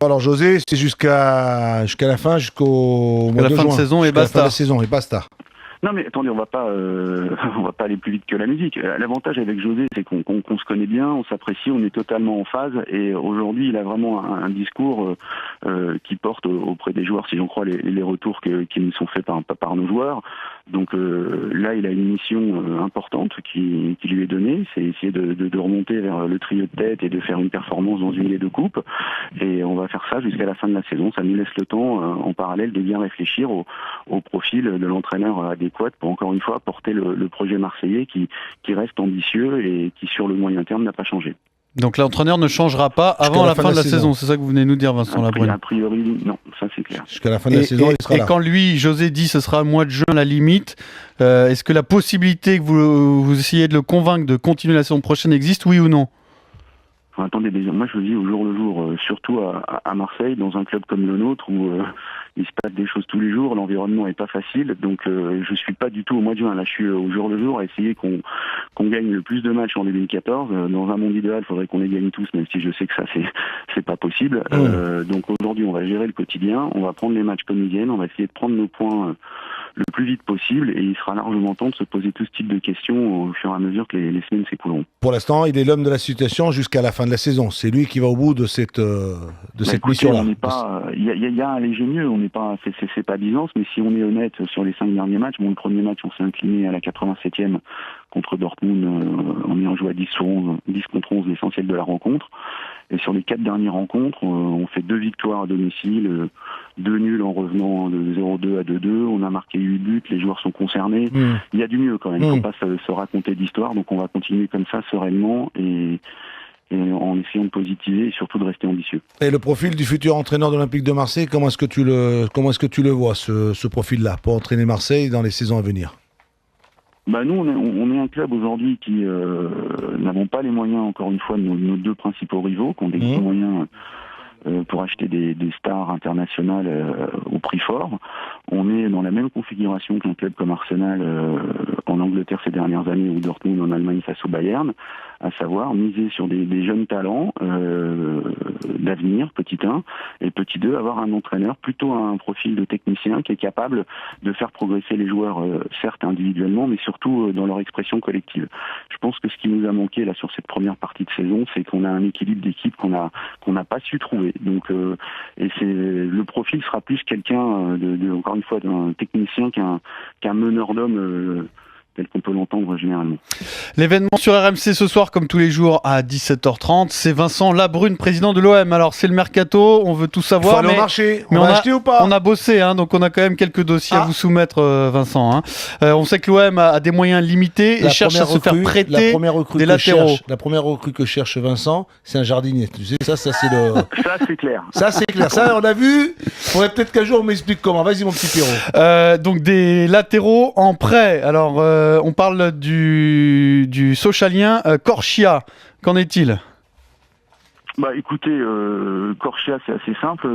Alors José, c'est jusqu'à la fin, jusqu'au mois de juin. La fin de saison et basta. La fin de saison et basta. Non mais attendez, on va pas aller plus vite que la musique. L'avantage avec José, c'est qu'on se connaît bien, on s'apprécie, on est totalement en phase. Et aujourd'hui, il a vraiment un discours qui porte auprès des joueurs, si j'en crois les retours qui nous sont faits par nos joueurs. Donc là, il a une mission importante qui lui est donnée, c'est essayer de remonter vers le trio de tête et de faire une performance dans une des deux coupes. Et on va faire ça jusqu'à la fin de la saison. Ça nous laisse le temps, en parallèle, de bien réfléchir au profil de l'entraîneur adéquat pour encore une fois porter le projet marseillais qui reste ambitieux et qui sur le moyen terme n'a pas changé. Donc l'entraîneur ne changera pas avant la fin de la saison. C'est ça que vous venez de nous dire, Vincent Labrune. A priori, non, ça c'est clair. Jusqu'à la fin de la saison, il sera là. Et quand lui, José, dit ce sera le mois de juin la limite, est-ce que la possibilité que vous essayez de le convaincre de continuer la saison prochaine existe, oui ou non? Attendez, moi je vous dis au jour le jour, surtout à Marseille, dans un club comme le nôtre où il se passe des choses tous les jours, l'environnement est pas facile, donc je suis pas du tout au mois de juin, là je suis au jour le jour à essayer qu'on gagne le plus de matchs en 2014. Dans un monde idéal, il faudrait qu'on les gagne tous, même si je sais que ça c'est pas possible. Donc aujourd'hui on va gérer le quotidien, on va prendre les matchs comme ils viennent, on va essayer de prendre nos points le plus vite possible et il sera largement temps de se poser tout ce type de questions au fur et à mesure que les semaines s'écouleront. Pour l'instant, il est l'homme de la situation jusqu'à la fin de la saison. C'est lui qui va au bout de cette mission-là. On n'est pas, il y a un léger mieux. On n'est pas, c'est pas Byzance, mais si on est honnête sur les 5 derniers matchs, le premier match on s'est incliné à la 87e contre Dortmund, en ayant joué à 10 contre 11 l'essentiel de la rencontre. Et sur les 4 dernières rencontres, on fait 2 victoires à domicile, 2 nuls en revenant de 0-2 à 2-2. On a marqué 8 buts, les joueurs sont concernés. Il y a du mieux quand même, il ne faut pas se raconter d'histoire. Donc on va continuer comme ça sereinement et en essayant de positiver et surtout de rester ambitieux. Et le profil du futur entraîneur de l'Olympique de Marseille, comment est-ce que tu le vois, ce profil-là, pour entraîner Marseille dans les saisons à venir? Nous, on est un club aujourd'hui qui n'avons pas les moyens, encore une fois, de nos 2 principaux rivaux, qui ont des gros moyens pour acheter des stars internationales au prix fort. On est dans la même configuration qu'un club comme Arsenal en Angleterre ces dernières années ou Dortmund en Allemagne face au Bayern, à savoir miser sur des jeunes talents d'avenir, petit 1, et petit 2, avoir un entraîneur plutôt un profil de technicien qui est capable de faire progresser les joueurs, certes individuellement, mais surtout dans leur expression collective. Je pense que ce qui nous a manqué là sur cette première partie de saison, c'est qu'on a un équilibre d'équipe qu'on n'a pas su trouver. Donc, et le profil sera plus quelqu'un encore une fois d'un technicien qu'un meneur d'hommes. Tel qu'on peut l'entendre généralement. L'événement sur RMC ce soir, comme tous les jours à 17h30, c'est Vincent Labrune, président de l'OM. Alors c'est le mercato, on veut tout savoir. Il faut aller au marché, mais on va acheter ou pas? On a bossé, donc on a quand même quelques dossiers à vous soumettre, Vincent. On sait que l'OM a des moyens limités et cherche à se faire prêter des latéraux. La première recrue que cherche Vincent, c'est un jardinier. Tu sais, ça c'est le... Ça c'est clair. Ça c'est clair, ça on a vu. Faudrait peut-être qu'un jour on m'explique comment. Vas-y mon petit Pierrot. Donc des latéraux en prêt. Alors on parle du Sochalien Corchia. Qu'en est-il? Écoutez, Corchia c'est assez simple.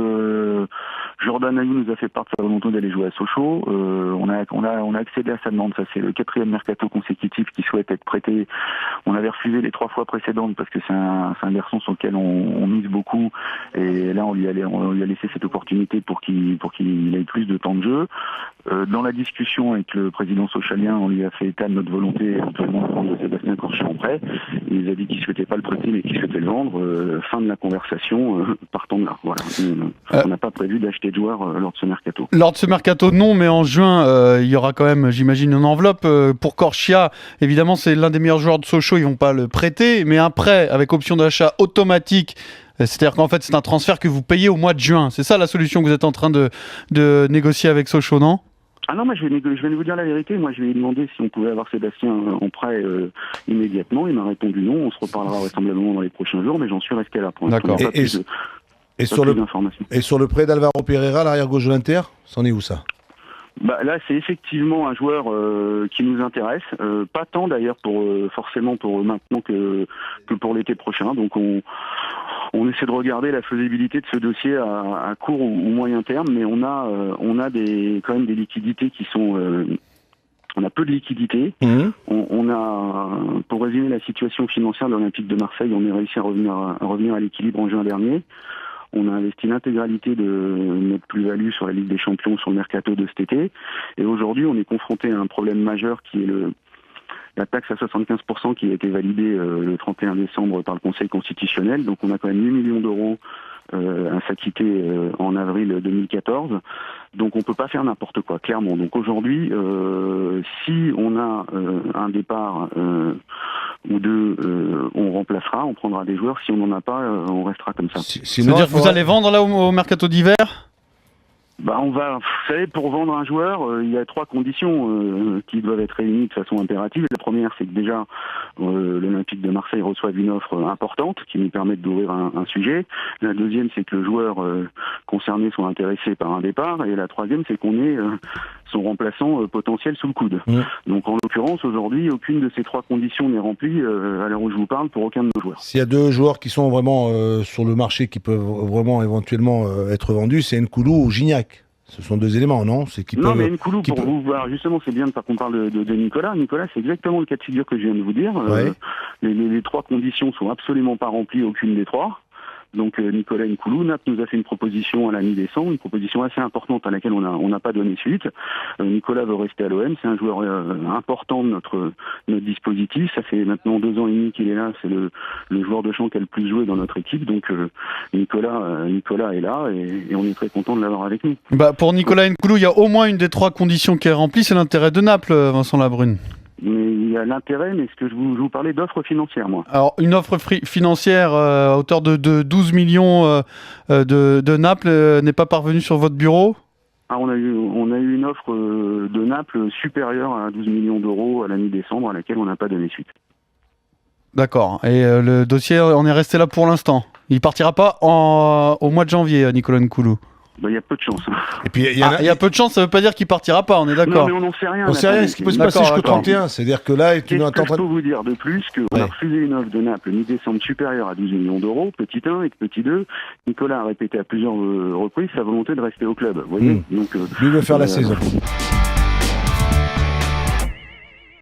Jordan Ayew nous a fait part de sa volonté d'aller jouer à Sochaux. On a accédé à sa demande. Ça c'est le 4e mercato consécutif qui souhaite être prêté. On avait refusé les 3 fois précédentes parce que c'est un garçon sur lequel on mise beaucoup. Et là on lui a laissé cette opportunité pour qu'il ait plus de temps de jeu. Dans la discussion avec le président sochalien, on lui a fait état de notre volonté éventuellement de prendre Sébastien Corchia en prêt. Il nous a dit qu'il ne souhaitait pas le prêter mais qu'il souhaitait le vendre. Fin de la conversation, partons de là. Voilà. On n'a pas prévu d'acheter de joueurs lors de ce mercato. Lors de ce mercato, non, mais en juin, il y aura quand même, j'imagine, une enveloppe. Pour Corchia, évidemment, c'est l'un des meilleurs joueurs de Sochaux, ils ne vont pas le prêter, mais un prêt avec option d'achat automatique. C'est-à-dire qu'en fait, c'est un transfert que vous payez au mois de juin. C'est ça la solution que vous êtes en train de négocier avec Sochaux, non ? Ah non, moi je vais vous dire la vérité. Moi je vais lui demander si on pouvait avoir Sébastien en prêt immédiatement. Il m'a répondu non. On se reparlera vraisemblablement dans les prochains jours, mais j'en suis resté là pour l'instant. D'accord. Et sur le prêt d'Alvaro Pereira, l'arrière-gauche de l'Inter, c'en est où ça ? Là, c'est effectivement un joueur qui nous intéresse, pas tant d'ailleurs forcément pour maintenant que pour l'été prochain. Donc on essaie de regarder la faisabilité de ce dossier à court ou moyen terme, mais on a quand même des liquidités qui sont on a peu de liquidités. On a, pour résumer la situation financière de l'Olympique de Marseille, on est réussi à revenir à l'équilibre en juin dernier. On a investi l'intégralité de notre plus-value sur la Ligue des Champions, sur le mercato de cet été. Et aujourd'hui, on est confronté à un problème majeur qui est la taxe à 75% qui a été validée le 31 décembre par le Conseil constitutionnel. Donc on a quand même 8 millions d'euros à s'acquitter en avril 2014. Donc on peut pas faire n'importe quoi, clairement. Donc aujourd'hui, si on a un départ ou deux, on remplacera, on prendra des joueurs. Si on n'en a pas, on restera comme ça. C'est-à-dire que vous allez vendre là au mercato d'hiver ? On va, vous savez, pour vendre un joueur, il y a 3 conditions qui doivent être réunies de façon impérative. La première, c'est que déjà l'Olympique de Marseille reçoive une offre importante qui nous permet d'ouvrir un sujet. La deuxième, c'est que le joueur concerné soit intéressé par un départ. Et la troisième, c'est qu'on ait son remplaçant potentiel sous le coude. Donc en l'occurrence, aujourd'hui, aucune de ces 3 conditions n'est remplie à l'heure où je vous parle pour aucun de nos joueurs. S'il y a 2 joueurs qui sont vraiment sur le marché qui peuvent vraiment éventuellement être vendus, c'est Nkoulou ou Gignac. Ce sont 2 éléments, non? Mais Nkoulou, pour vous voir, justement, c'est bien qu'on parle de Nicolas. Nicolas, c'est exactement le cas de figure que je viens de vous dire. Ouais. Les 3 conditions sont absolument pas remplies, aucune des 3. Donc Nicolas Nkoulou, Naples nous a fait une proposition à la mi-décembre, une proposition assez importante à laquelle on n'a pas donné suite. Nicolas veut rester à l'OM, c'est un joueur important de notre dispositif. Ça fait maintenant 2 ans et demi qu'il est là, c'est le joueur de champ qui a le plus joué dans notre équipe. Donc Nicolas est là et on est très content de l'avoir avec nous. Pour Nicolas Nkoulou, il y a au moins une des 3 conditions qui est remplie, c'est l'intérêt de Naples, Vincent Labrune. Mais il y a l'intérêt, mais je vous parlais d'offres financières, moi. Alors, une offre financière à hauteur de 12 millions de Naples n'est pas parvenue sur votre bureau ? On a eu une offre de Naples supérieure à 12 millions d'euros à la mi-décembre, à laquelle on n'a pas donné suite. D'accord. Et le dossier, on est resté là pour l'instant. Il partira pas au mois de janvier, Nicolas Nkoulou. Il y a peu de chance. Et puis il y a peu de chance, ça veut pas dire qu'il partira pas, on est d'accord. Non, mais on n'en sait rien. On sait rien, ce qui peut se passer jusqu'au 31. C'est-à-dire que là, je peux vous dire de plus qu'on a refusé une offre de Naples mi-décembre supérieure à 12 millions d'euros, petit 1 et petit 2. Nicolas a répété à plusieurs reprises sa volonté de rester au club. Vous voyez. Donc, lui veut faire la saison.